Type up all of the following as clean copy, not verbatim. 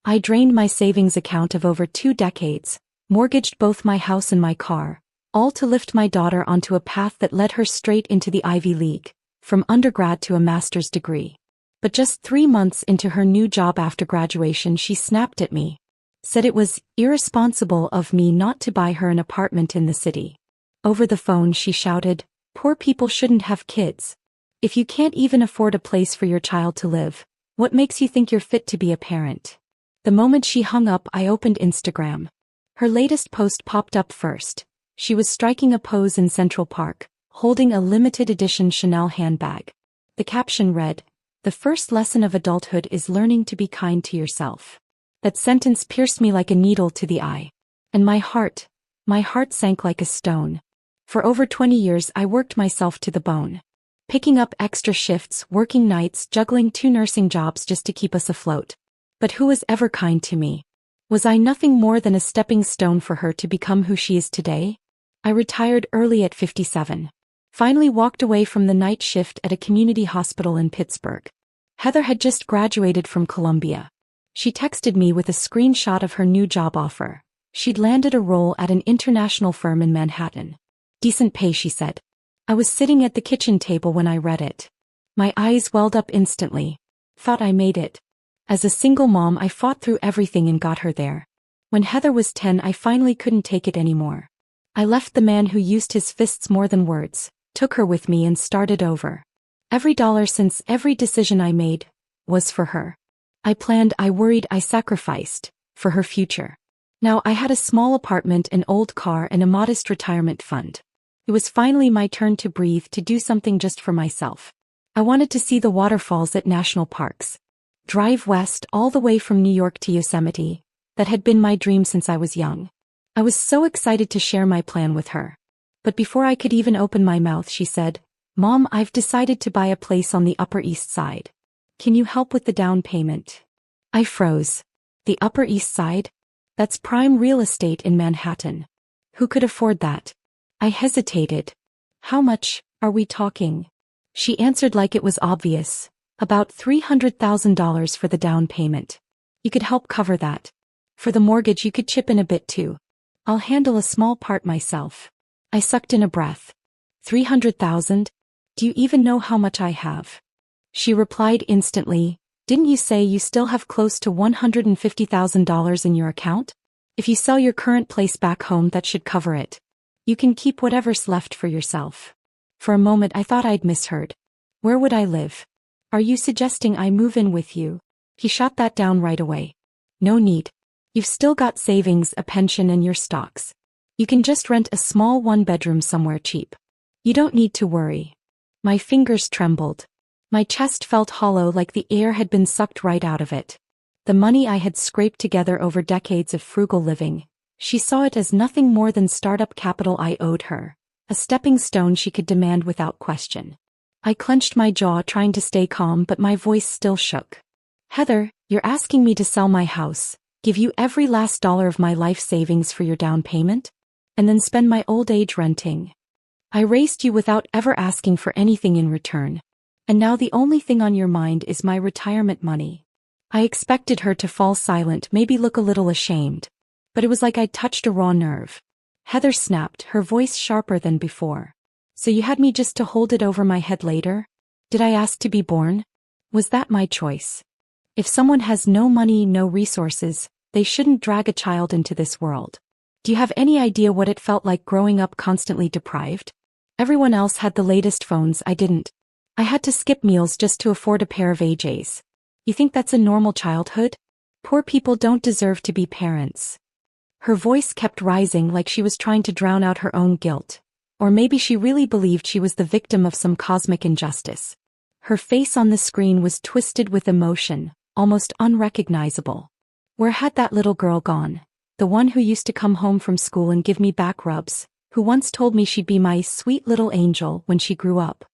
I drained my savings account of over 2 decades, mortgaged both my house and my car, all to lift my daughter onto a path that led her straight into the Ivy League, from undergrad to a master's degree. But just 3 months into her new job after graduation, she snapped at me. Said it was irresponsible of me not to buy her an apartment in the city. Over the phone she shouted, "Poor people shouldn't have kids. If you can't even afford a place for your child to live, what makes you think you're fit to be a parent?" The moment she hung up, I opened Instagram. Her latest post popped up first. She was striking a pose in Central Park, holding a limited edition Chanel handbag. The caption read, "The first lesson of adulthood is learning to be kind to yourself." That sentence pierced me like a needle to the eye. And my heart sank like a stone. For over 20 years I worked myself to the bone. Picking up extra shifts, working nights, juggling 2 nursing jobs just to keep us afloat. But who was ever kind to me? Was I nothing more than a stepping stone for her to become who she is today? I retired early at 57. Finally walked away from the night shift at a community hospital in Pittsburgh. Heather had just graduated from Columbia. She texted me with a screenshot of her new job offer. She'd landed a role at an international firm in Manhattan. Decent pay, she said. I was sitting at the kitchen table when I read it. My eyes welled up instantly. Thought I made it. As a single mom, I fought through everything and got her there. When Heather was 10, I finally couldn't take it anymore. I left the man who used his fists more than words, took her with me and started over. Every dollar since every decision I made was for her. I planned, I worried, I sacrificed for her future. Now I had a small apartment, an old car, and a modest retirement fund. It was finally my turn to breathe, to do something just for myself. I wanted to see the waterfalls at national parks. Drive west all the way from New York to Yosemite. That had been my dream since I was young. I was so excited to share my plan with her. But before I could even open my mouth, she said, "Mom, I've decided to buy a place on the Upper East Side. Can you help with the down payment?" I froze. The Upper East Side? That's prime real estate in Manhattan. Who could afford that? I hesitated. "How much are we talking?" She answered like it was obvious. "About $300,000 for the down payment. You could help cover that. For the mortgage you could chip in a bit too. I'll handle a small part myself." I sucked in a breath. $300,000? Do you even know how much I have? She replied instantly, "Didn't you say you still have close to $150,000 in your account? If you sell your current place back home, that should cover it. You can keep whatever's left for yourself." For a moment I thought I'd misheard. Where would I live? "Are you suggesting I move in with you?" He shot that down right away. "No need. You've still got savings, a pension, and your stocks. You can just rent a small 1-bedroom somewhere cheap. You don't need to worry." My fingers trembled. My chest felt hollow, like the air had been sucked right out of it. The money I had scraped together over decades of frugal living, she saw it as nothing more than startup capital I owed her, a stepping stone she could demand without question. I clenched my jaw, trying to stay calm, but my voice still shook. "Heather, you're asking me to sell my house, give you every last dollar of my life savings for your down payment, and then spend my old age renting? I raised you without ever asking for anything in return. And now the only thing on your mind is my retirement money." I expected her to fall silent, maybe look a little ashamed. But it was like I'd touched a raw nerve. Heather snapped, her voice sharper than before. "So you had me just to hold it over my head later? Did I ask to be born? Was that my choice? If someone has no money, no resources, they shouldn't drag a child into this world. Do you have any idea what it felt like growing up constantly deprived? Everyone else had the latest phones, I didn't. I had to skip meals just to afford a pair of AJs. You think that's a normal childhood? Poor people don't deserve to be parents." Her voice kept rising, like she was trying to drown out her own guilt. Or maybe she really believed she was the victim of some cosmic injustice. Her face on the screen was twisted with emotion, almost unrecognizable. Where had that little girl gone? The one who used to come home from school and give me back rubs, who once told me she'd be my sweet little angel when she grew up.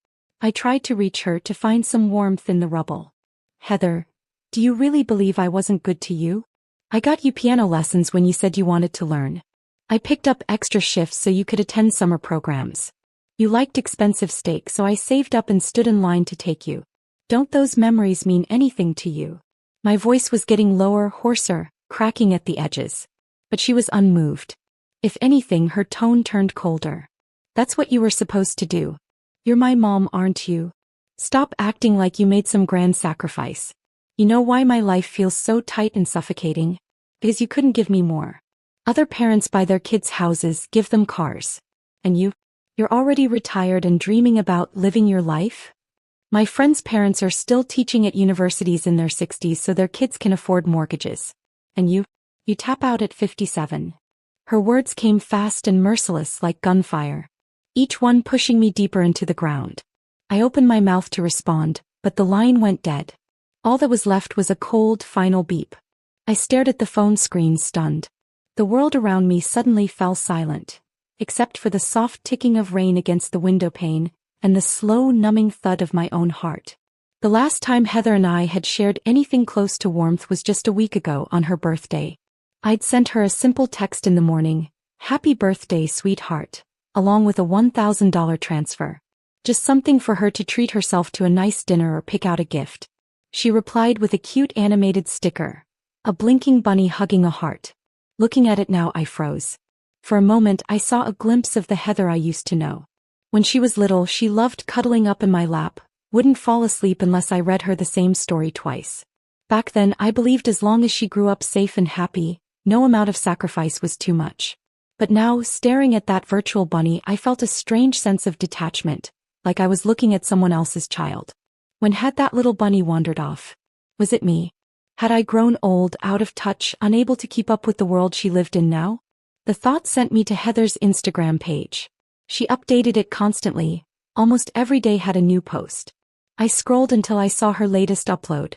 I tried to reach her, to find some warmth in the rubble. "Heather, do you really believe I wasn't good to you? I got you piano lessons when you said you wanted to learn. I picked up extra shifts so you could attend summer programs. You liked expensive steak, so I saved up and stood in line to take you. Don't those memories mean anything to you?" My voice was getting lower, hoarser, cracking at the edges. But she was unmoved. If anything, her tone turned colder. That's what you were supposed to do. You're my mom, aren't you? Stop acting like you made some grand sacrifice. You know why my life feels so tight and suffocating? Because you couldn't give me more. Other parents buy their kids houses, give them cars. And you're already retired and dreaming about living your life? My friends' parents are still teaching at universities in their 60s so their kids can afford mortgages. And you tap out at 57. Her words came fast and merciless like gunfire, each one pushing me deeper into the ground. I opened my mouth to respond, but the line went dead. All that was left was a cold, final beep. I stared at the phone screen, stunned. The world around me suddenly fell silent, except for the soft ticking of rain against the window pane and the slow, numbing thud of my own heart. The last time Heather and I had shared anything close to warmth was just a week ago on her birthday. I'd sent her a simple text in the morning, "Happy birthday, sweetheart," along with a $1,000 transfer. Just something for her to treat herself to a nice dinner or pick out a gift. She replied with a cute animated sticker, a blinking bunny hugging a heart. Looking at it now, I froze. For a moment, I saw a glimpse of the Heather I used to know. When she was little, she loved cuddling up in my lap, wouldn't fall asleep unless I read her the same story twice. Back then, I believed as long as she grew up safe and happy, no amount of sacrifice was too much. But now, staring at that virtual bunny, I felt a strange sense of detachment, like I was looking at someone else's child. When had that little bunny wandered off? Was it me? Had I grown old, out of touch, unable to keep up with the world she lived in now? The thought sent me to Heather's Instagram page. She updated it constantly, almost every day had a new post. I scrolled until I saw her latest upload.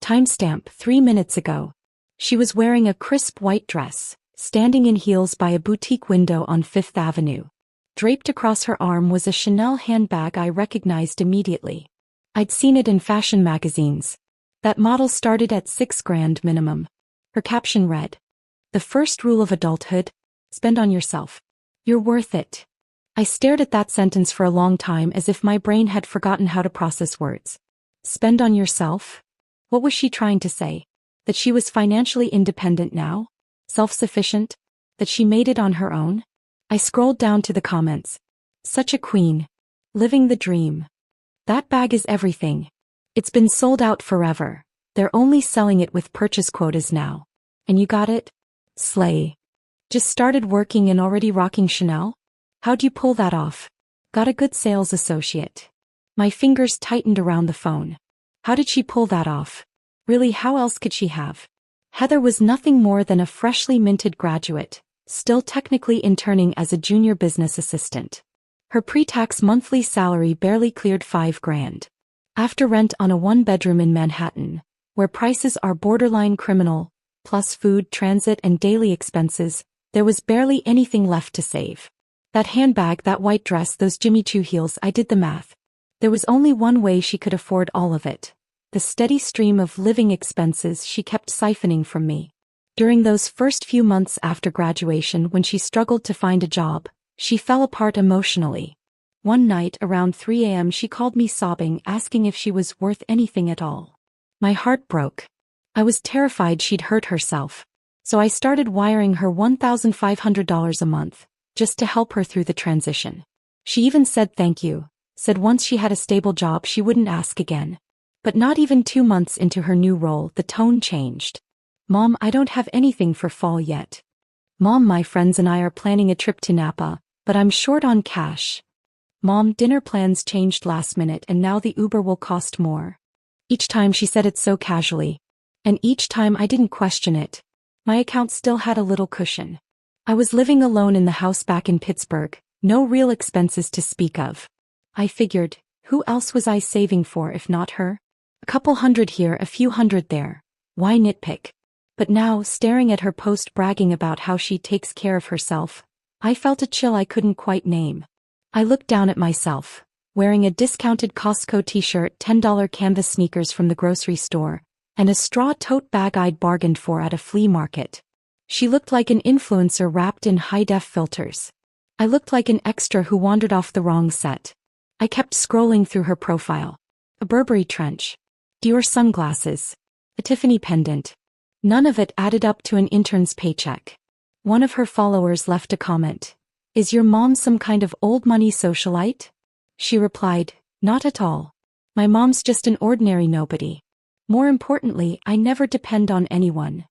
Timestamp 3 minutes ago. She was wearing a crisp white dress, standing in heels by a boutique window on Fifth Avenue. Draped across her arm was a Chanel handbag I recognized immediately. I'd seen it in fashion magazines. That model started at $6,000 minimum. Her caption read, "The first rule of adulthood, spend on yourself. You're worth it." I stared at that sentence for a long time as if my brain had forgotten how to process words. Spend on yourself? What was she trying to say? That she was financially independent now? Self-sufficient? That she made it on her own? I scrolled down to the comments. Such a queen. Living the dream. That bag is everything. It's been sold out forever. They're only selling it with purchase quotas now. And you got it? Slay. Just started working and already rocking Chanel? How'd you pull that off? Got a good sales associate. My fingers tightened around the phone. How did she pull that off? Really, how else could she have? Heather was nothing more than a freshly minted graduate, still technically interning as a junior business assistant. Her pre-tax monthly salary barely cleared $5,000. After rent on a one-bedroom in Manhattan, where prices are borderline criminal, plus food, transit, and daily expenses, there was barely anything left to save. That handbag, that white dress, those Jimmy Choo heels, I did the math. There was only one way she could afford all of it. The steady stream of living expenses she kept siphoning from me. During those first few months after graduation, when she struggled to find a job, she fell apart emotionally. One night around 3 a.m. she called me sobbing, asking if she was worth anything at all. My heart broke. I was terrified she'd hurt herself. So I started wiring her $1,500 a month, just to help her through the transition. She even said thank you, said once she had a stable job she wouldn't ask again. But not even 2 months into her new role, the tone changed. "Mom, I don't have anything for fall yet. Mom, my friends and I are planning a trip to Napa, but I'm short on cash. Mom, dinner plans changed last minute and now the Uber will cost more." Each time she said it so casually. And each time I didn't question it. My account still had a little cushion. I was living alone in the house back in Pittsburgh, no real expenses to speak of. I figured, who else was I saving for if not her? A couple hundred here, a few hundred there. Why nitpick? But now, staring at her post bragging about how she takes care of herself, I felt a chill I couldn't quite name. I looked down at myself, wearing a discounted Costco t-shirt, $10 canvas sneakers from the grocery store, and a straw tote bag I'd bargained for at a flea market. She looked like an influencer wrapped in high-def filters. I looked like an extra who wandered off the wrong set. I kept scrolling through her profile. A Burberry trench. Dior sunglasses. A Tiffany pendant. None of it added up to an intern's paycheck. One of her followers left a comment. Is your mom some kind of old money socialite? She replied, not at all. My mom's just an ordinary nobody. More importantly, I never depend on anyone.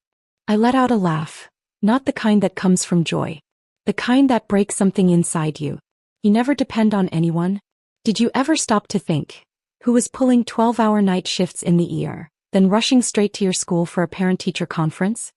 I let out a laugh. Not the kind that comes from joy. The kind that breaks something inside you. You never depend on anyone? Did you ever stop to think? Who was pulling 12-hour night shifts in the ER, then rushing straight to your school for a parent-teacher conference?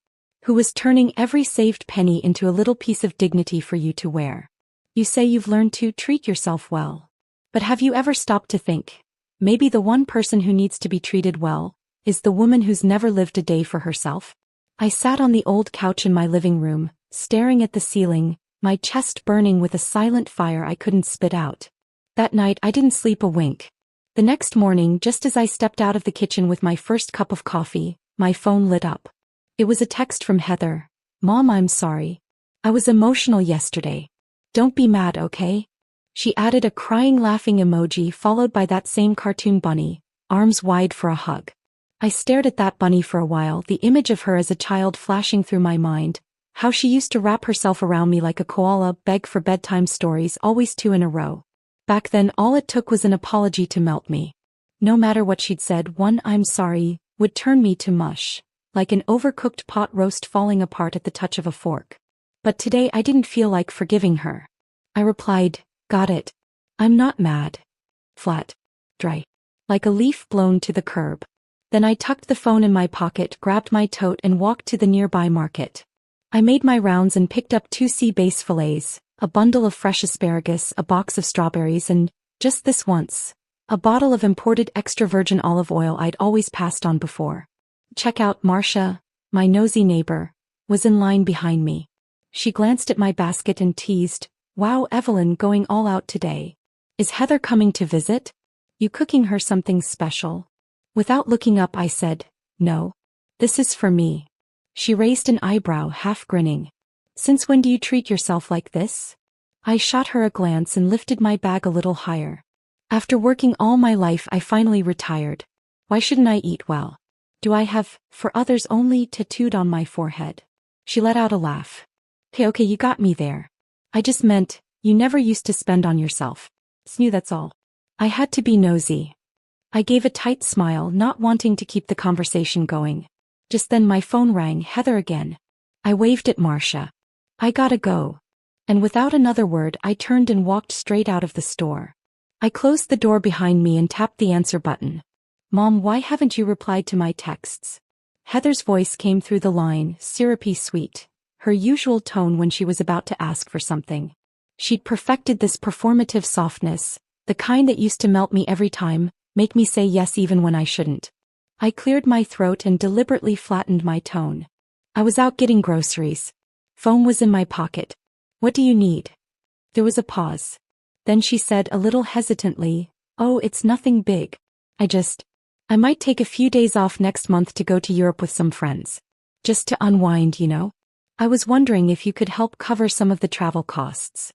Who was turning every saved penny into a little piece of dignity for you to wear? You say you've learned to treat yourself well. But have you ever stopped to think? Maybe the one person who needs to be treated well is the woman who's never lived a day for herself. I sat on the old couch in my living room, staring at the ceiling, my chest burning with a silent fire I couldn't spit out. That night I didn't sleep a wink. The next morning, just as I stepped out of the kitchen with my first cup of coffee, my phone lit up. It was a text from Heather. Mom, I'm sorry. I was emotional yesterday. Don't be mad, okay? She added a crying laughing emoji followed by that same cartoon bunny, arms wide for a hug. I stared at that bunny for a while, the image of her as a child flashing through my mind, how she used to wrap herself around me like a koala, beg for bedtime stories, always 2 in a row. Back then all it took was an apology to melt me. No matter what she'd said, one I'm sorry would turn me to mush, like an overcooked pot roast falling apart at the touch of a fork. But today I didn't feel like forgiving her. I replied, got it. I'm not mad. Flat. Dry. Like a leaf blown to the curb. Then I tucked the phone in my pocket, grabbed my tote and walked to the nearby market. I made my rounds and picked up 2 sea bass fillets, a bundle of fresh asparagus, a box of strawberries and, just this once, a bottle of imported extra virgin olive oil I'd always passed on before. Checkout Marcia, my nosy neighbor, was in line behind me. She glanced at my basket and teased, wow, Evelyn going all out today. Is Heather coming to visit? You cooking her something special? Without looking up I said, no. This is for me. She raised an eyebrow, half grinning. Since when do you treat yourself like this? I shot her a glance and lifted my bag a little higher. After working all my life I finally retired. Why shouldn't I eat well? Do I have, for others only, tattooed on my forehead? She let out a laugh. Okay, you got me there. I just meant, you never used to spend on yourself. Snoo, that's all. I had to be nosy. I gave a tight smile, not wanting to keep the conversation going. Just then my phone rang, Heather again. I waved at Marcia. I gotta go. And without another word I turned and walked straight out of the store. I closed the door behind me and tapped the answer button. Mom, why haven't you replied to my texts? Heather's voice came through the line, syrupy sweet, her usual tone when she was about to ask for something. She'd perfected this performative softness, the kind that used to melt me every time, make me say yes even when I shouldn't. I cleared my throat and deliberately flattened my tone. I was out getting groceries. Phone was in my pocket. What do you need? There was a pause. Then she said a little hesitantly, oh, it's nothing big. I might take a few days off next month to go to Europe with some friends. Just to unwind, you know. I was wondering if you could help cover some of the travel costs.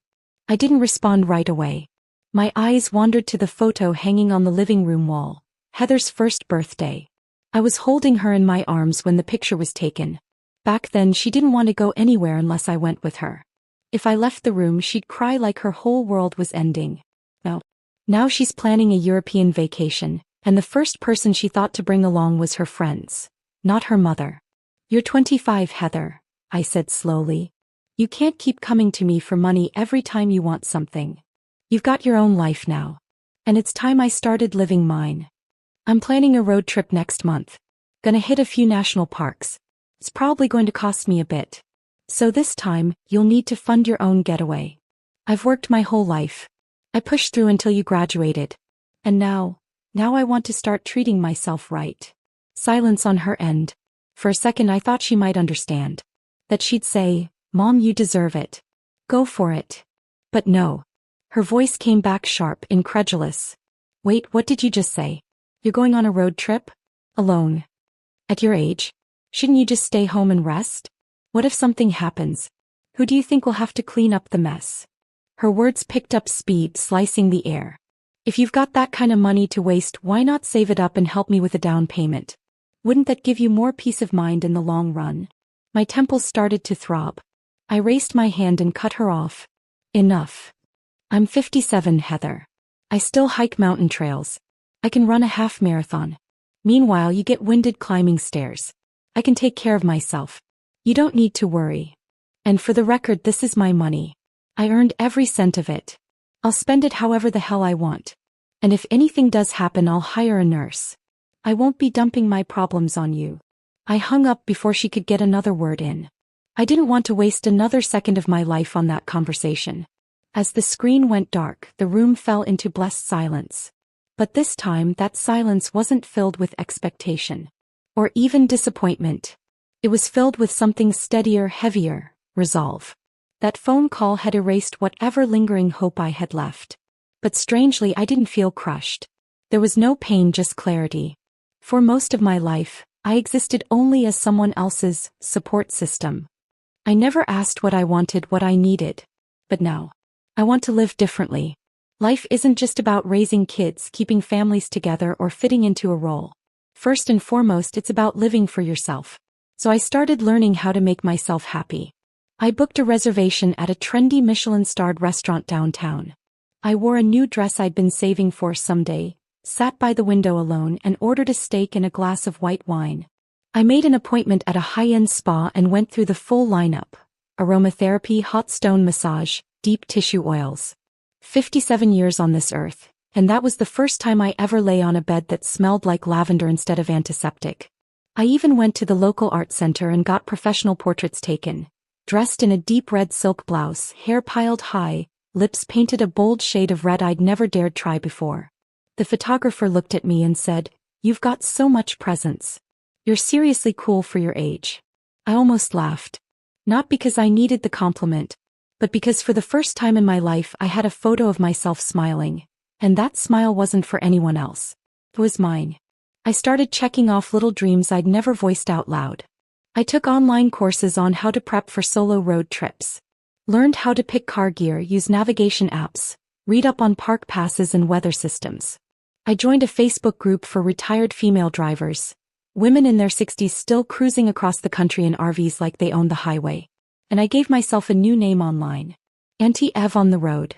I didn't respond right away. My eyes wandered to the photo hanging on the living room wall, Heather's first birthday. I was holding her in my arms when the picture was taken. Back then she didn't want to go anywhere unless I went with her. If I left the room she'd cry like her whole world was ending. Now she's planning a European vacation, and the first person she thought to bring along was her friends, not her mother. You're 25, Heather, I said slowly. You can't keep coming to me for money every time you want something. You've got your own life now. And it's time I started living mine. I'm planning a road trip next month. Gonna hit a few national parks. It's probably going to cost me a bit. So this time, you'll need to fund your own getaway. I've worked my whole life. I pushed through until you graduated. And now I want to start treating myself right. Silence on her end. For a second I thought she might understand. That she'd say, Mom, you deserve it. Go for it. But no. Her voice came back sharp, incredulous. Wait, what did you just say? You're going on a road trip? Alone? At your age? Shouldn't you just stay home and rest? What if something happens? Who do you think will have to clean up the mess? Her words picked up speed, slicing the air. If you've got that kind of money to waste, why not save it up and help me with a down payment? Wouldn't that give you more peace of mind in the long run? My temples started to throb. I raised my hand and cut her off. Enough. I'm 57, Heather. I still hike mountain trails. I can run a half marathon. Meanwhile, you get winded climbing stairs. I can take care of myself. You don't need to worry. And for the record, this is my money. I earned every cent of it. I'll spend it however the hell I want. And if anything does happen, I'll hire a nurse. I won't be dumping my problems on you. I hung up before she could get another word in. I didn't want to waste another second of my life on that conversation. As the screen went dark, the room fell into blessed silence. But this time, that silence wasn't filled with expectation. Or even disappointment. It was filled with something steadier, heavier, resolve. That phone call had erased whatever lingering hope I had left. But strangely, I didn't feel crushed. There was no pain, just clarity. For most of my life, I existed only as someone else's support system. I never asked what I wanted, what I needed. But now, I want to live differently. Life isn't just about raising kids, keeping families together, or fitting into a role. First and foremost, it's about living for yourself. So I started learning how to make myself happy. I booked a reservation at a trendy Michelin-starred restaurant downtown. I wore a new dress I'd been saving for someday, sat by the window alone, and ordered a steak and a glass of white wine. I made an appointment at a high-end spa and went through the full lineup: aromatherapy, hot stone massage, deep tissue oils. 57 years on this earth, and that was the first time I ever lay on a bed that smelled like lavender instead of antiseptic. I even went to the local art center and got professional portraits taken. Dressed in a deep red silk blouse, hair piled high, lips painted a bold shade of red I'd never dared try before. The photographer looked at me and said, "You've got so much presence. You're seriously cool for your age." I almost laughed. Not because I needed the compliment, but because for the first time in my life I had a photo of myself smiling, and that smile wasn't for anyone else. It was mine. I started checking off little dreams I'd never voiced out loud. I took online courses on how to prep for solo road trips. Learned how to pick car gear, use navigation apps, read up on park passes and weather systems. I joined a Facebook group for retired female drivers, women in their 60s still cruising across the country in RVs like they owned the highway. And I gave myself a new name online: Auntie Ev on the road.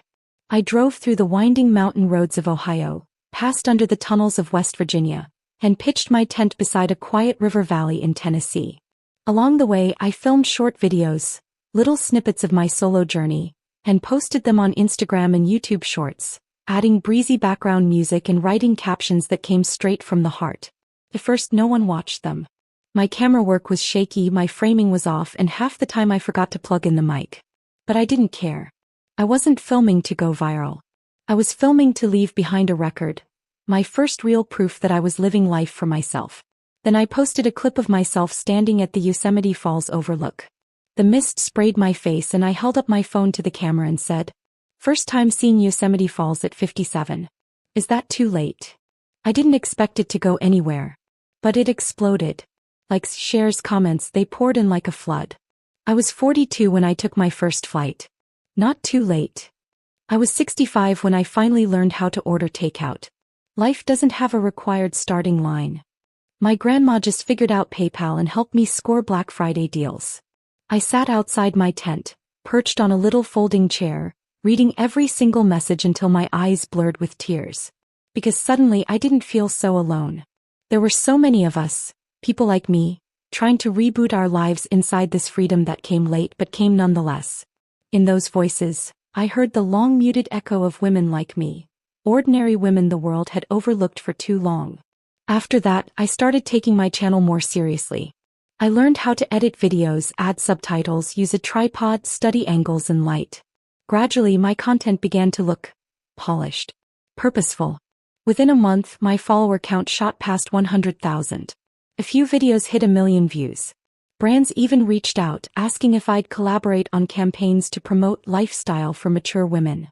I drove through the winding mountain roads of Ohio, passed under the tunnels of West Virginia, and pitched my tent beside a quiet river valley in Tennessee. Along the way, I filmed short videos, little snippets of my solo journey, and posted them on Instagram and YouTube Shorts, adding breezy background music and writing captions that came straight from the heart. At first, no one watched them. My camera work was shaky, my framing was off, and half the time I forgot to plug in the mic. But I didn't care. I wasn't filming to go viral. I was filming to leave behind a record, my first real proof that I was living life for myself. Then I posted a clip of myself standing at the Yosemite Falls overlook. The mist sprayed my face and I held up my phone to the camera and said, "First time seeing Yosemite Falls at 57. Is that too late?" I didn't expect it to go anywhere. But it exploded. Likes, shares, comments, they poured in like a flood. I was 42 when I took my first flight. Not too late. I was 65 when I finally learned how to order takeout. Life doesn't have a required starting line. My grandma just figured out PayPal and helped me score Black Friday deals. I sat outside my tent, perched on a little folding chair, reading every single message until my eyes blurred with tears. Because suddenly I didn't feel so alone. There were so many of us, people like me, trying to reboot our lives inside this freedom that came late but came nonetheless. In those voices, I heard the long muted echo of women like me, ordinary women the world had overlooked for too long. After that, I started taking my channel more seriously. I learned how to edit videos, add subtitles, use a tripod, study angles and light. Gradually, my content began to look polished, purposeful. Within a month, my follower count shot past 100,000. A few videos hit 1 million views. Brands even reached out, asking if I'd collaborate on campaigns to promote lifestyle for mature women.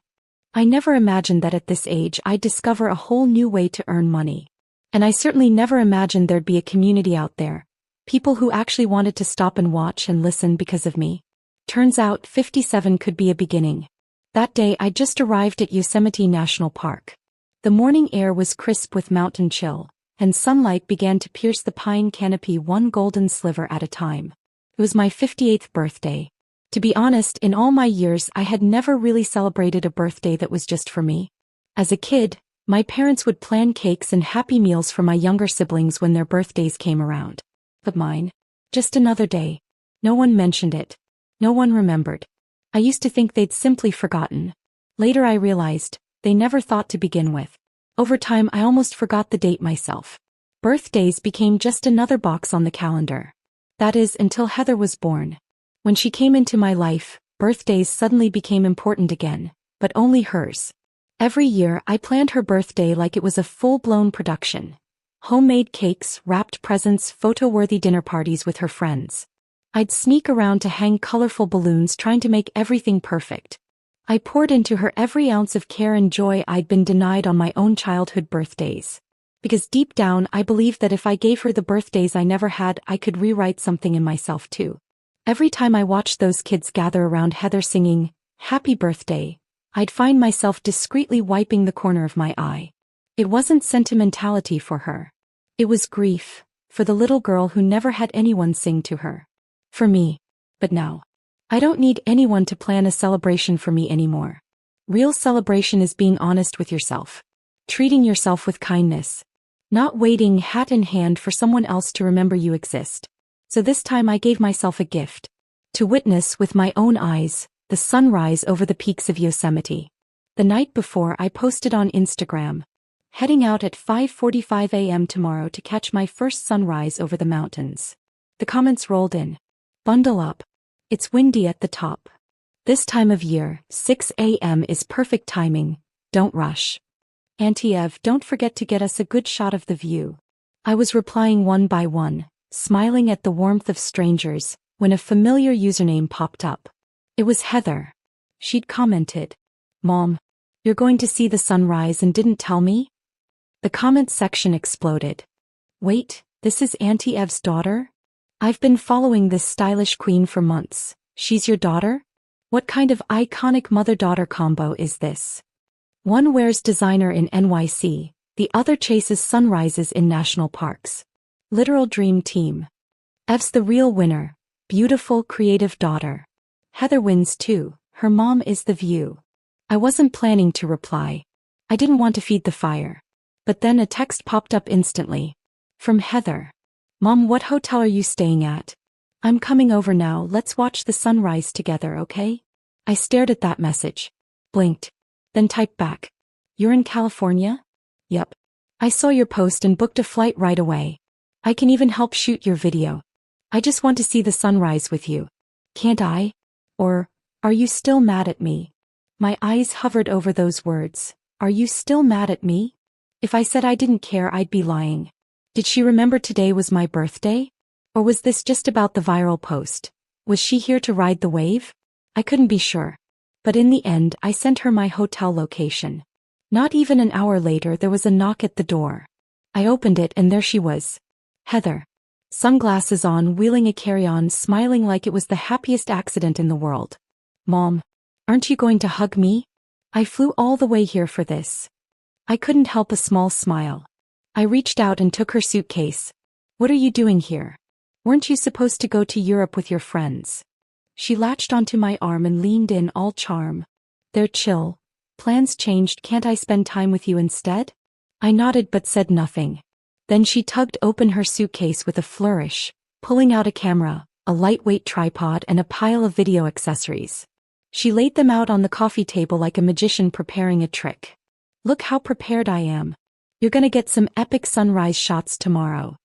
I never imagined that at this age I'd discover a whole new way to earn money. And I certainly never imagined there'd be a community out there. People who actually wanted to stop and watch and listen because of me. Turns out 57 could be a beginning. That day I just arrived at Yosemite National Park. The morning air was crisp with mountain chill, and sunlight began to pierce the pine canopy one golden sliver at a time. It was my 58th birthday. To be honest, in all my years I had never really celebrated a birthday that was just for me. As a kid, my parents would plan cakes and happy meals for my younger siblings when their birthdays came around. But mine? Just another day. No one mentioned it. No one remembered. I used to think they'd simply forgotten. Later I realized, they never thought to begin with. Over time I almost forgot the date myself. Birthdays became just another box on the calendar. That is, until Heather was born. When she came into my life, birthdays suddenly became important again, but only hers. Every year I planned her birthday like it was a full-blown production. Homemade cakes, wrapped presents, photo-worthy dinner parties with her friends. I'd sneak around to hang colorful balloons trying to make everything perfect. I poured into her every ounce of care and joy I'd been denied on my own childhood birthdays. Because deep down I believed that if I gave her the birthdays I never had, I could rewrite something in myself too. Every time I watched those kids gather around Heather singing, "Happy Birthday," I'd find myself discreetly wiping the corner of my eye. It wasn't sentimentality for her. It was grief, for the little girl who never had anyone sing to her. For me. But now, I don't need anyone to plan a celebration for me anymore. Real celebration is being honest with yourself. Treating yourself with kindness. Not waiting hat in hand for someone else to remember you exist. So this time I gave myself a gift. To witness with my own eyes, the sunrise over the peaks of Yosemite. The night before I posted on Instagram. Heading out at 5:45 a.m. tomorrow to catch my first sunrise over the mountains. The comments rolled in. Bundle up. It's windy at the top. This time of year, 6 a.m. is perfect timing. Don't rush. Auntie Ev, don't forget to get us a good shot of the view. I was replying one by one, smiling at the warmth of strangers, when a familiar username popped up. It was Heather. She'd commented, "Mom, you're going to see the sunrise and didn't tell me?" The comment section exploded. Wait, this is Auntie Ev's daughter? I've been following this stylish queen for months. She's your daughter? What kind of iconic mother-daughter combo is this? One wears designer in NYC, the other chases sunrises in national parks. Literal dream team. Ev's the real winner. Beautiful, creative daughter. Heather wins too. Her mom is the view. I wasn't planning to reply. I didn't want to feed the fire. But then a text popped up instantly. From Heather. "Mom, what hotel are you staying at? I'm coming over now, let's watch the sunrise together, okay?" I stared at that message. Blinked. Then typed back. "You're in California?" "Yep. I saw your post and booked a flight right away. I can even help shoot your video. I just want to see the sunrise with you. Can't I? Or, are you still mad at me?" My eyes hovered over those words. Are you still mad at me? If I said I didn't care, I'd be lying. Did she remember today was my birthday? Or was this just about the viral post? Was she here to ride the wave? I couldn't be sure. But in the end, I sent her my hotel location. Not even an hour later, there was a knock at the door. I opened it and there she was. Heather. Sunglasses on, wheeling a carry-on, smiling like it was the happiest accident in the world. "Mom, aren't you going to hug me? I flew all the way here for this." I couldn't help a small smile. I reached out and took her suitcase. "What are you doing here? Weren't you supposed to go to Europe with your friends?" She latched onto my arm and leaned in, all charm. "They're chill. Plans changed, can't I spend time with you instead?" I nodded but said nothing. Then she tugged open her suitcase with a flourish, pulling out a camera, a lightweight tripod and a pile of video accessories. She laid them out on the coffee table like a magician preparing a trick. "Look how prepared I am. You're gonna get some epic sunrise shots tomorrow."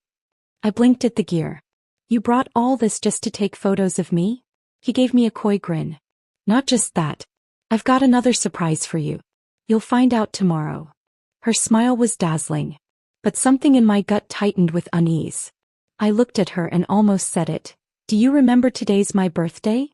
I blinked at the gear. "You brought all this just to take photos of me?" He gave me a coy grin. "Not just that. I've got another surprise for you. You'll find out tomorrow." Her smile was dazzling. But something in my gut tightened with unease. I looked at her and almost said it. "Do you remember today's my birthday?"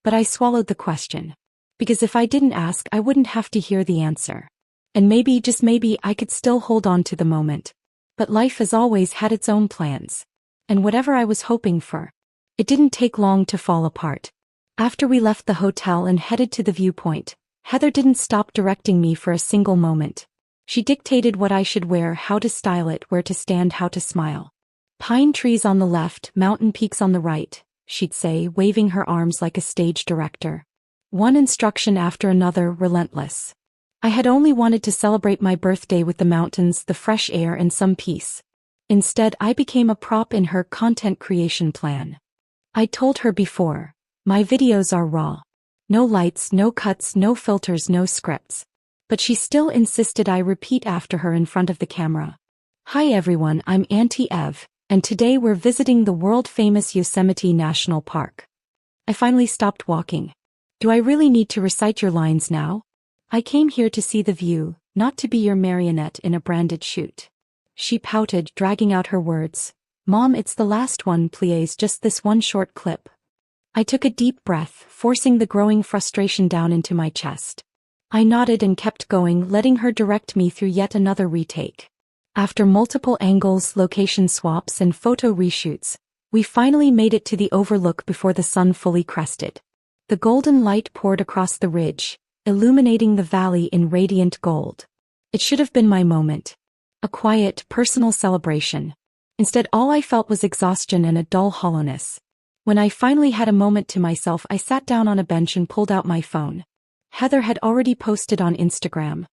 But I swallowed the question. Because if I didn't ask, I wouldn't have to hear the answer. And maybe, just maybe, I could still hold on to the moment. But life as always had its own plans. And whatever I was hoping for, it didn't take long to fall apart. After we left the hotel and headed to the viewpoint, Heather didn't stop directing me for a single moment. She dictated what I should wear, how to style it, where to stand, how to smile. Pine trees on the left, mountain peaks on the right, she'd say, waving her arms like a stage director. One instruction after another, relentless. I had only wanted to celebrate my birthday with the mountains, the fresh air, and some peace. Instead, I became a prop in her content creation plan. I told her before, my videos are raw. No lights, no cuts, no filters, no scripts. But she still insisted I repeat after her in front of the camera. Hi everyone, I'm Auntie Ev, and today we're visiting the world-famous Yosemite National Park. I finally stopped walking. Do I really need to recite your lines now? I came here to see the view, not to be your marionette in a branded shoot. She pouted, dragging out her words. Mom, it's the last one, please, just this one short clip. I took a deep breath, forcing the growing frustration down into my chest. I nodded and kept going, letting her direct me through yet another retake. After multiple angles, location swaps, and photo reshoots, we finally made it to the overlook before the sun fully crested. The golden light poured across the ridge, illuminating the valley in radiant gold. It should have been my moment. A quiet, personal celebration. Instead, all I felt was exhaustion and a dull hollowness. When I finally had a moment to myself, I sat down on a bench and pulled out my phone. Heather had already posted on Instagram.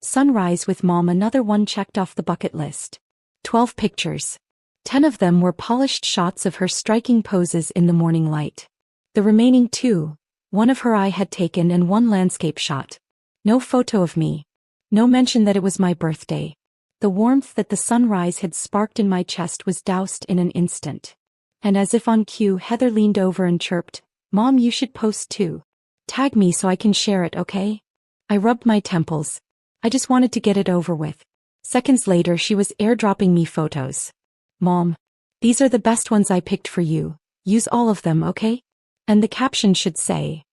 Sunrise with Mom, another one checked off the bucket list. 12 pictures. 10 of them were polished shots of her striking poses in the morning light. The remaining 2, one of her I had taken and one landscape shot. No photo of me. No mention that it was my birthday. The warmth that the sunrise had sparked in my chest was doused in an instant. And as if on cue, Heather leaned over and chirped, Mom, you should post too. Tag me so I can share it, okay? I rubbed my temples. I just wanted to get it over with. Seconds later, she was airdropping me photos. Mom, these are the best ones I picked for you. Use all of them, okay? And the caption should say.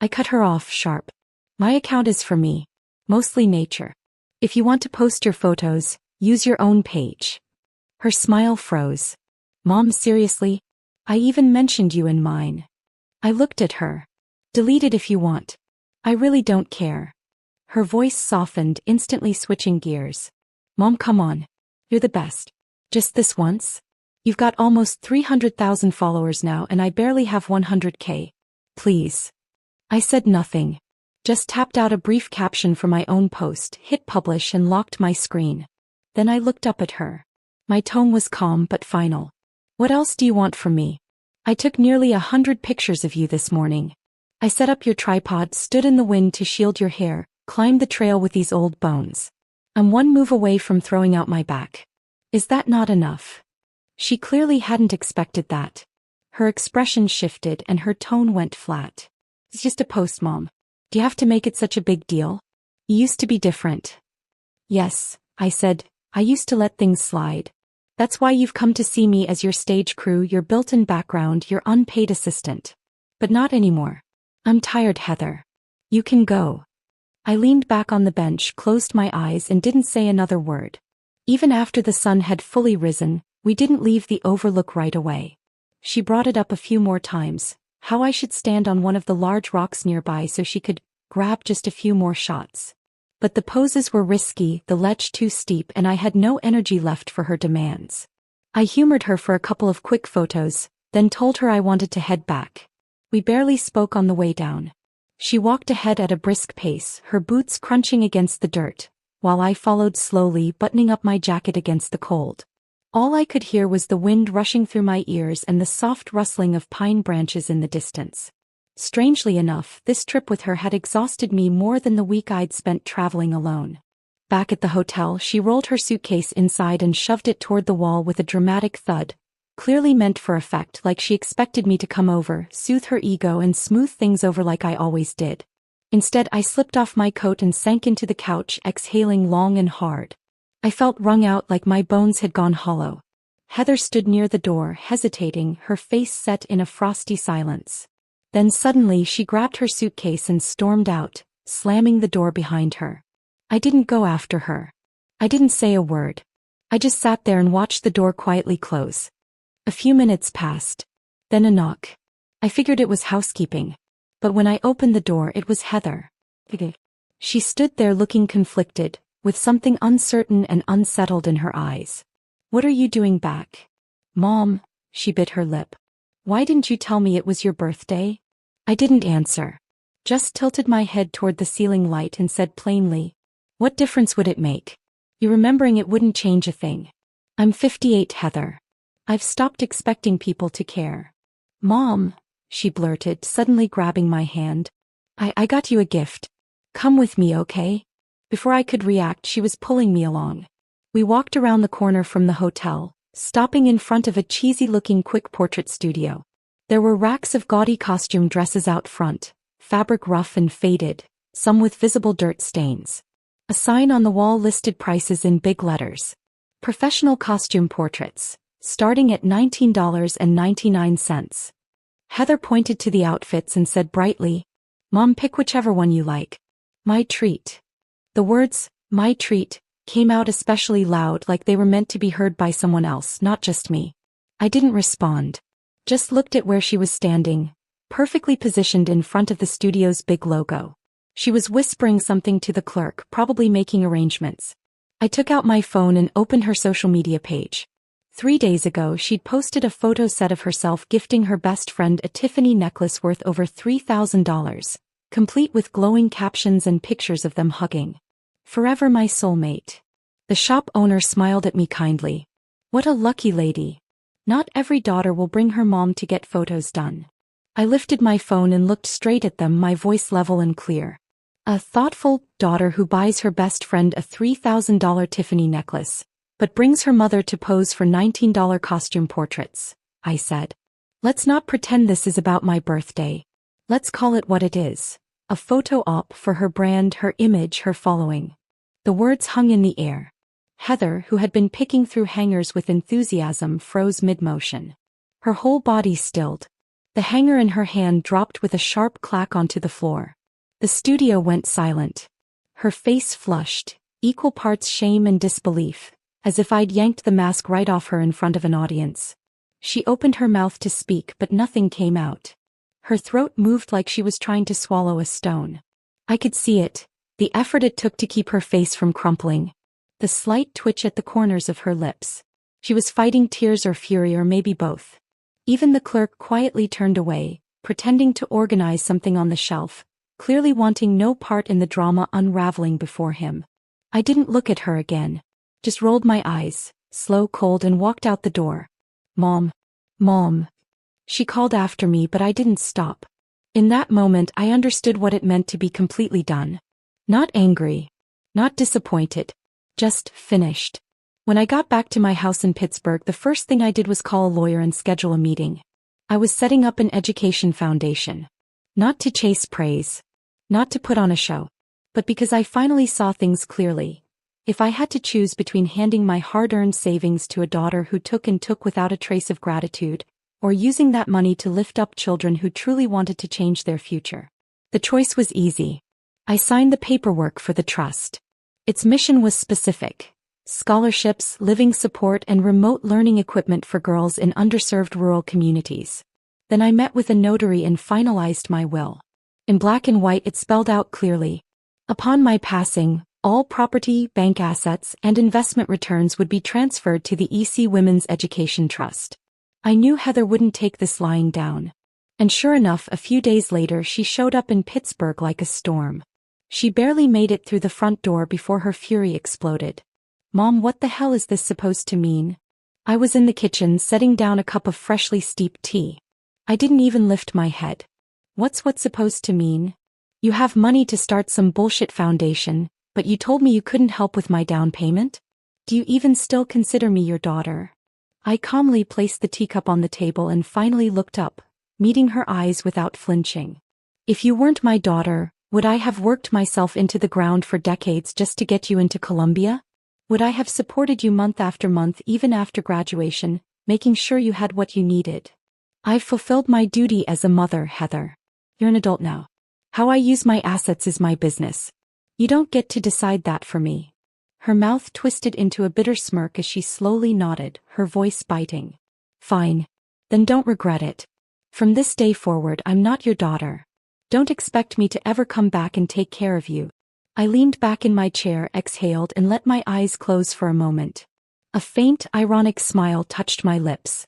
I cut her off sharp. My account is for me. Mostly nature. If you want to post your photos, use your own page. Her smile froze. Mom, seriously? I even mentioned you in mine. I looked at her. Delete it if you want. I really don't care. Her voice softened, instantly switching gears. Mom, come on. You're the best. Just this once? You've got almost 300,000 followers now and I barely have 100K. Please. I said nothing. Just tapped out a brief caption for my own post, hit publish and locked my screen. Then I looked up at her. My tone was calm but final. What else do you want from me? I took nearly 100 pictures of you this morning. I set up your tripod, stood in the wind to shield your hair, climbed the trail with these old bones. I'm one move away from throwing out my back. Is that not enough? She clearly hadn't expected that. Her expression shifted and her tone went flat. It's just a post, Mom. Do you have to make it such a big deal? You used to be different. Yes, I said, I used to let things slide. That's why you've come to see me as your stage crew, your built-in background, your unpaid assistant. But not anymore. I'm tired, Heather. You can go. I leaned back on the bench, closed my eyes and didn't say another word. Even after the sun had fully risen, we didn't leave the overlook right away. She brought it up a few more times, how I should stand on one of the large rocks nearby so she could grab just a few more shots. But the poses were risky, the ledge too steep, and I had no energy left for her demands. I humored her for a couple of quick photos, then told her I wanted to head back. We barely spoke on the way down. She walked ahead at a brisk pace, her boots crunching against the dirt, while I followed slowly, buttoning up my jacket against the cold. All I could hear was the wind rushing through my ears and the soft rustling of pine branches in the distance. Strangely enough, this trip with her had exhausted me more than the week I'd spent traveling alone. Back at the hotel, she rolled her suitcase inside and shoved it toward the wall with a dramatic thud, clearly meant for effect, like she expected me to come over, soothe her ego and smooth things over like I always did. Instead, I slipped off my coat and sank into the couch, exhaling long and hard. I felt wrung out, like my bones had gone hollow. Heather stood near the door, hesitating, her face set in a frosty silence. Then suddenly she grabbed her suitcase and stormed out, slamming the door behind her. I didn't go after her. I didn't say a word. I just sat there and watched the door quietly close. A few minutes passed. Then a knock. I figured it was housekeeping. But when I opened the door, it was Heather. She stood there looking conflicted, with something uncertain and unsettled in her eyes. "What are you doing back?" "Mom," she bit her lip. "Why didn't you tell me it was your birthday?" I didn't answer. Just tilted my head toward the ceiling light and said plainly, "What difference would it make? You remembering it wouldn't change a thing. I'm 58, Heather. I've stopped expecting people to care." "Mom," she blurted, suddenly grabbing my hand. I got you a gift. Come with me, okay?" Before I could react, she was pulling me along. We walked around the corner from the hotel, stopping in front of a cheesy-looking quick portrait studio. There were racks of gaudy costume dresses out front, fabric rough and faded, some with visible dirt stains. A sign on the wall listed prices in big letters. Professional costume portraits, starting at $19.99. Heather pointed to the outfits and said brightly, "Mom, pick whichever one you like." "My treat." The words, "my treat," came out especially loud, like they were meant to be heard by someone else, not just me. I didn't respond. Just looked at where she was standing, perfectly positioned in front of the studio's big logo. She was whispering something to the clerk, probably making arrangements. I took out my phone and opened her social media page. 3 days ago, she'd posted a photo set of herself gifting her best friend a Tiffany necklace worth over $3,000, complete with glowing captions and pictures of them hugging. "Forever my soulmate." The shop owner smiled at me kindly. "What a lucky lady. Not every daughter will bring her mom to get photos done." I lifted my phone and looked straight at them, my voice level and clear. "A thoughtful daughter who buys her best friend a $3,000 Tiffany necklace, but brings her mother to pose for $19 costume portraits," I said. "Let's not pretend this is about my birthday. Let's call it what it is. A photo op for her brand, her image, her following." The words hung in the air. Heather, who had been picking through hangers with enthusiasm, froze mid-motion. Her whole body stilled. The hanger in her hand dropped with a sharp clack onto the floor. The studio went silent. Her face flushed, equal parts shame and disbelief, as if I'd yanked the mask right off her in front of an audience. She opened her mouth to speak, but nothing came out. Her throat moved like she was trying to swallow a stone. I could see it, the effort it took to keep her face from crumpling. The slight twitch at the corners of her lips. She was fighting tears or fury, or maybe both. Even the clerk quietly turned away, pretending to organize something on the shelf, clearly wanting no part in the drama unraveling before him. I didn't look at her again. Just rolled my eyes, slow, cold, and walked out the door. "Mom. Mom." She called after me, but I didn't stop. In that moment, I understood what it meant to be completely done. Not angry. Not disappointed. Just finished. When I got back to my house in Pittsburgh, the first thing I did was call a lawyer and schedule a meeting. I was setting up an education foundation. Not to chase praise. Not to put on a show. But because I finally saw things clearly. If I had to choose between handing my hard-earned savings to a daughter who took without a trace of gratitude, or using that money to lift up children who truly wanted to change their future, the choice was easy. I signed the paperwork for the trust. Its mission was specific: scholarships, living support, and remote learning equipment for girls in underserved rural communities. Then I met with a notary and finalized my will. In black and white, it spelled out clearly: upon my passing, all property, bank assets, and investment returns would be transferred to the EC Women's Education Trust. I knew Heather wouldn't take this lying down. And sure enough, a few days later she showed up in Pittsburgh like a storm. She barely made it through the front door before her fury exploded. "Mom, what the hell is this supposed to mean?" I was in the kitchen setting down a cup of freshly steeped tea. I didn't even lift my head. "What's supposed to mean? You have money to start some bullshit foundation, but you told me you couldn't help with my down payment? Do you even still consider me your daughter?" I calmly placed the teacup on the table and finally looked up, meeting her eyes without flinching. "If you weren't my daughter, would I have worked myself into the ground for decades just to get you into Columbia? Would I have supported you month after month, even after graduation, making sure you had what you needed? I've fulfilled my duty as a mother, Heather. You're an adult now. How I use my assets is my business. You don't get to decide that for me." Her mouth twisted into a bitter smirk as she slowly nodded, her voice biting. "Fine. Then don't regret it. From this day forward, I'm not your daughter. Don't expect me to ever come back and take care of you. I leaned back in my chair, exhaled, and let my eyes close for a moment. A faint, ironic smile touched my lips.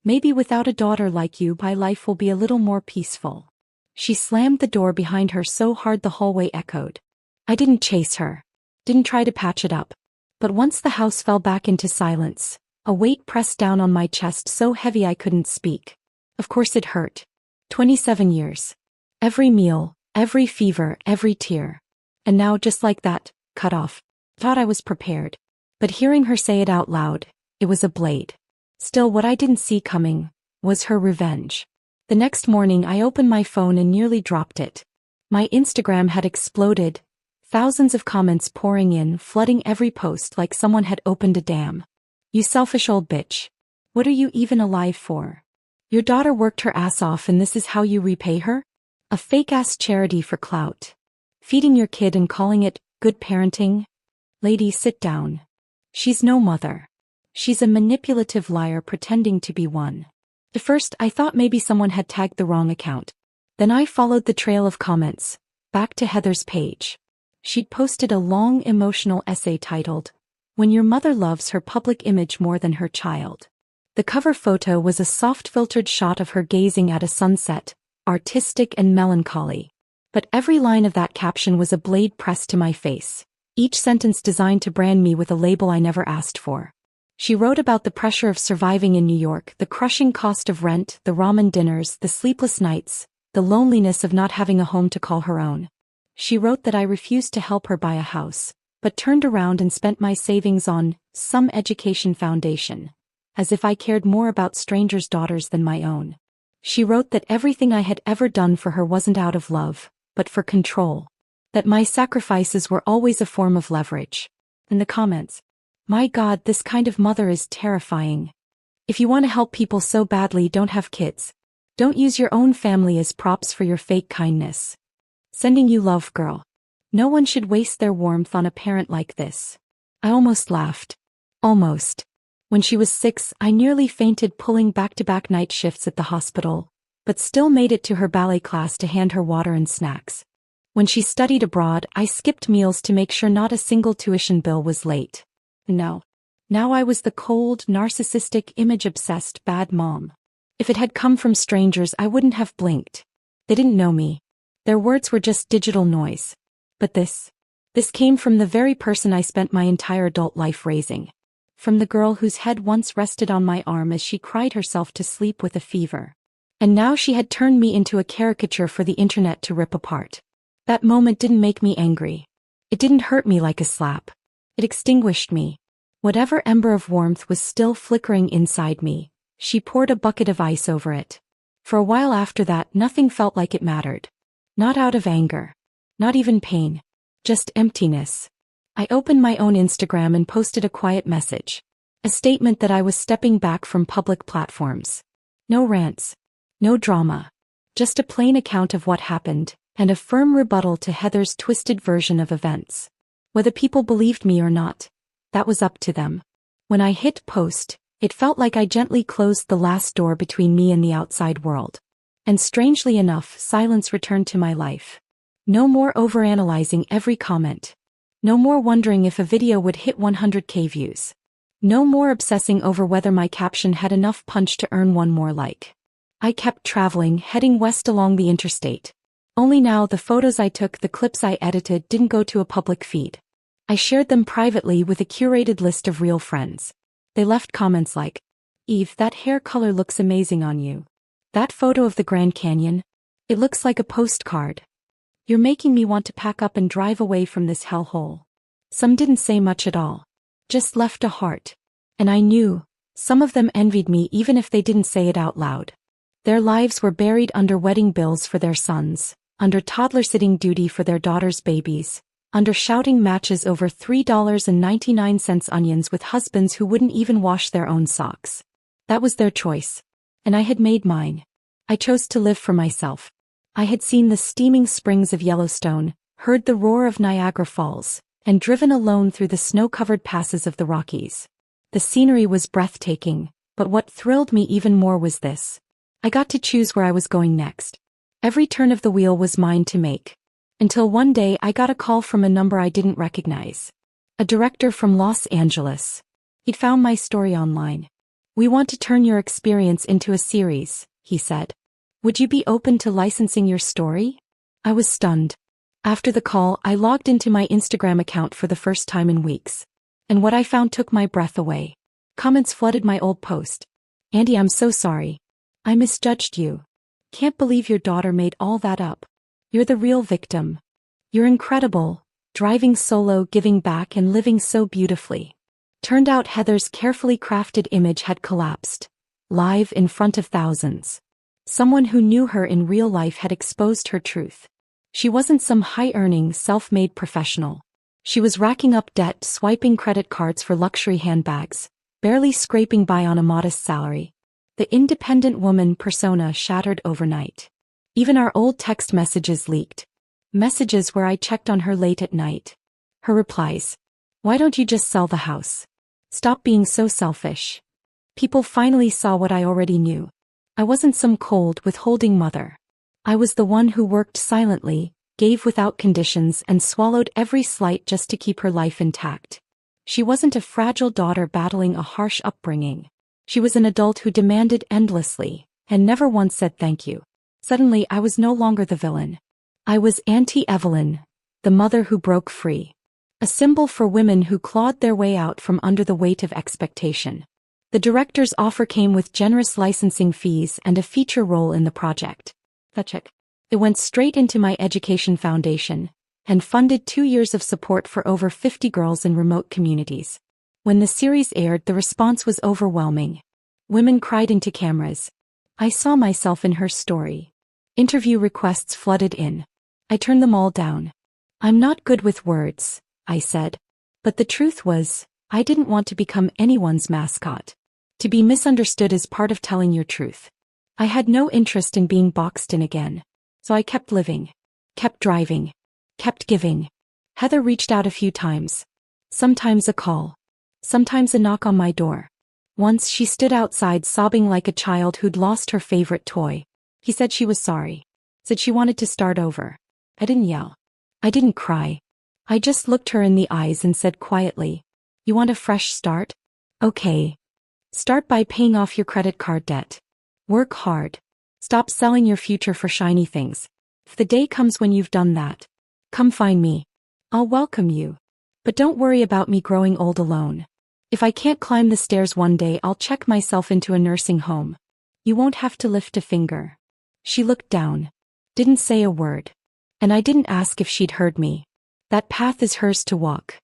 Maybe without a daughter like you, my life will be a little more peaceful. She slammed the door behind her so hard the hallway echoed. I didn't chase her. Didn't try to patch it up. But once the house fell back into silence, a weight pressed down on my chest so heavy I couldn't speak. Of course it hurt. 27 years. Every meal, every fever, every tear. And now, just like that, cut off. Thought I was prepared. But hearing her say it out loud, it was a blade. Still, what I didn't see coming was her revenge. The next morning I opened my phone and nearly dropped it. My Instagram had exploded. Thousands of comments pouring in, flooding every post like someone had opened a dam. You selfish old bitch. What are you even alive for? Your daughter worked her ass off and this is how you repay her? A fake-ass charity for clout. Feeding your kid and calling it good parenting? Lady, sit down. She's no mother. She's a manipulative liar pretending to be one. At first, I thought maybe someone had tagged the wrong account. Then I followed the trail of comments, back to Heather's page. She'd posted a long emotional essay titled, "When Your Mother Loves Her Public Image More Than Her Child." The cover photo was a soft-filtered shot of her gazing at a sunset, artistic and melancholy. But every line of that caption was a blade pressed to my face, each sentence designed to brand me with a label I never asked for. She wrote about the pressure of surviving in New York, the crushing cost of rent, the ramen dinners, the sleepless nights, the loneliness of not having a home to call her own. She wrote that I refused to help her buy a house, but turned around and spent my savings on some education foundation, as if I cared more about strangers' daughters than my own. She wrote that everything I had ever done for her wasn't out of love, but for control. That my sacrifices were always a form of leverage. In the comments, "My God, this kind of mother is terrifying. If you want to help people so badly, don't have kids. Don't use your own family as props for your fake kindness. Sending you love, girl. No one should waste their warmth on a parent like this." I almost laughed. Almost. When she was 6, I nearly fainted pulling back-to-back night shifts at the hospital, but still made it to her ballet class to hand her water and snacks. When she studied abroad, I skipped meals to make sure not a single tuition bill was late. No. Now I was the cold, narcissistic, image-obsessed bad mom. If it had come from strangers, I wouldn't have blinked. They didn't know me. Their words were just digital noise. But this came from the very person I spent my entire adult life raising. From the girl whose head once rested on my arm as she cried herself to sleep with a fever. And now she had turned me into a caricature for the internet to rip apart. That moment didn't make me angry. It didn't hurt me like a slap. It extinguished me. Whatever ember of warmth was still flickering inside me, she poured a bucket of ice over it. For a while after that, nothing felt like it mattered. Not out of anger. Not even pain. Just emptiness. I opened my own Instagram and posted a quiet message. A statement that I was stepping back from public platforms. No rants. No drama. Just a plain account of what happened, and a firm rebuttal to Heather's twisted version of events. Whether people believed me or not, that was up to them. When I hit post, it felt like I gently closed the last door between me and the outside world. And strangely enough, silence returned to my life. No more overanalyzing every comment. No more wondering if a video would hit 100K views. No more obsessing over whether my caption had enough punch to earn one more like. I kept traveling, heading west along the interstate. Only now the photos I took, the clips I edited, didn't go to a public feed. I shared them privately with a curated list of real friends. They left comments like, "Eve, that hair color looks amazing on you. That photo of the Grand Canyon, it looks like a postcard. You're making me want to pack up and drive away from this hellhole." Some didn't say much at all. Just left a heart. And I knew, some of them envied me even if they didn't say it out loud. Their lives were buried under wedding bills for their sons, under toddler sitting duty for their daughters' babies, under shouting matches over $3.99 onions with husbands who wouldn't even wash their own socks. That was their choice. And I had made mine. I chose to live for myself. I had seen the steaming springs of Yellowstone, heard the roar of Niagara Falls, and driven alone through the snow-covered passes of the Rockies. The scenery was breathtaking, but what thrilled me even more was this. I got to choose where I was going next. Every turn of the wheel was mine to make. Until one day I got a call from a number I didn't recognize. A director from Los Angeles. He'd found my story online. "We want to turn your experience into a series," he said. "Would you be open to licensing your story?" I was stunned. After the call, I logged into my Instagram account for the first time in weeks. And what I found took my breath away. Comments flooded my old post. "Andy, I'm so sorry. I misjudged you. Can't believe your daughter made all that up. You're the real victim. You're incredible, driving solo, giving back and living so beautifully." Turned out Heather's carefully crafted image had collapsed, live in front of thousands. Someone who knew her in real life had exposed her truth. She wasn't some high-earning, self-made professional. She was racking up debt, swiping credit cards for luxury handbags, barely scraping by on a modest salary. The independent woman persona shattered overnight. Even our old text messages leaked. Messages where I checked on her late at night. Her replies. "Why don't you just sell the house? Stop being so selfish." People finally saw what I already knew. I wasn't some cold, withholding mother. I was the one who worked silently, gave without conditions, and swallowed every slight just to keep her life intact. She wasn't a fragile daughter battling a harsh upbringing. She was an adult who demanded endlessly, and never once said thank you. Suddenly I was no longer the villain. I was Auntie Evelyn, the mother who broke free. A symbol for women who clawed their way out from under the weight of expectation. The director's offer came with generous licensing fees and a feature role in the project. It went straight into my education foundation, and funded 2 years of support for over 50 girls in remote communities. When the series aired, the response was overwhelming. Women cried into cameras. I saw myself in her story. Interview requests flooded in. I turned them all down. "I'm not good with words," I said. But the truth was, I didn't want to become anyone's mascot. To be misunderstood is part of telling your truth. I had no interest in being boxed in again. So I kept living, kept driving, kept giving. Heather reached out a few times. Sometimes a call. Sometimes a knock on my door. Once she stood outside sobbing like a child who'd lost her favorite toy. He said she was sorry. Said she wanted to start over. I didn't yell. I didn't cry. I just looked her in the eyes and said quietly, "You want a fresh start? Okay. Start by paying off your credit card debt. Work hard. Stop selling your future for shiny things. If the day comes when you've done that, come find me. I'll welcome you. But don't worry about me growing old alone. If I can't climb the stairs one day, I'll check myself into a nursing home. You won't have to lift a finger." She looked down. Didn't say a word. And I didn't ask if she'd heard me. That path is hers to walk.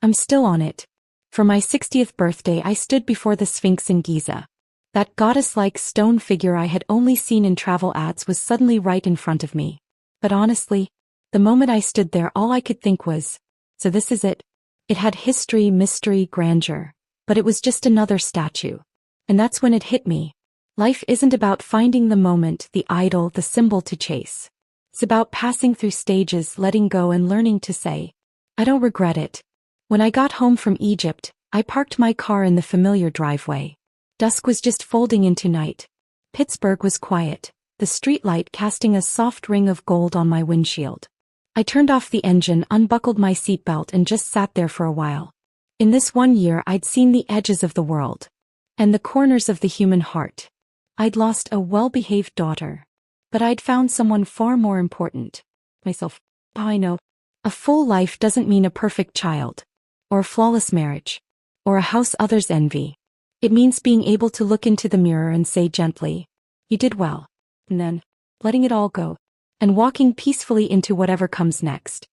I'm still on it. For my 60th birthday, I stood before the Sphinx in Giza. That goddess-like stone figure I had only seen in travel ads was suddenly right in front of me. But honestly, the moment I stood there, all I could think was, so this is it. It had history, mystery, grandeur. But it was just another statue. And that's when it hit me. Life isn't about finding the moment, the idol, the symbol to chase. It's about passing through stages, letting go, and learning to say, I don't regret it. When I got home from Egypt, I parked my car in the familiar driveway. Dusk was just folding into night. Pittsburgh was quiet, the streetlight casting a soft ring of gold on my windshield. I turned off the engine, unbuckled my seatbelt, and just sat there for a while. In this 1 year, I'd seen the edges of the world. And the corners of the human heart. I'd lost a well-behaved daughter. But I'd found someone far more important. Myself. I know. A full life doesn't mean a perfect child. Or a flawless marriage. Or a house others envy. It means being able to look into the mirror and say gently, you did well. And then, letting it all go. And walking peacefully into whatever comes next.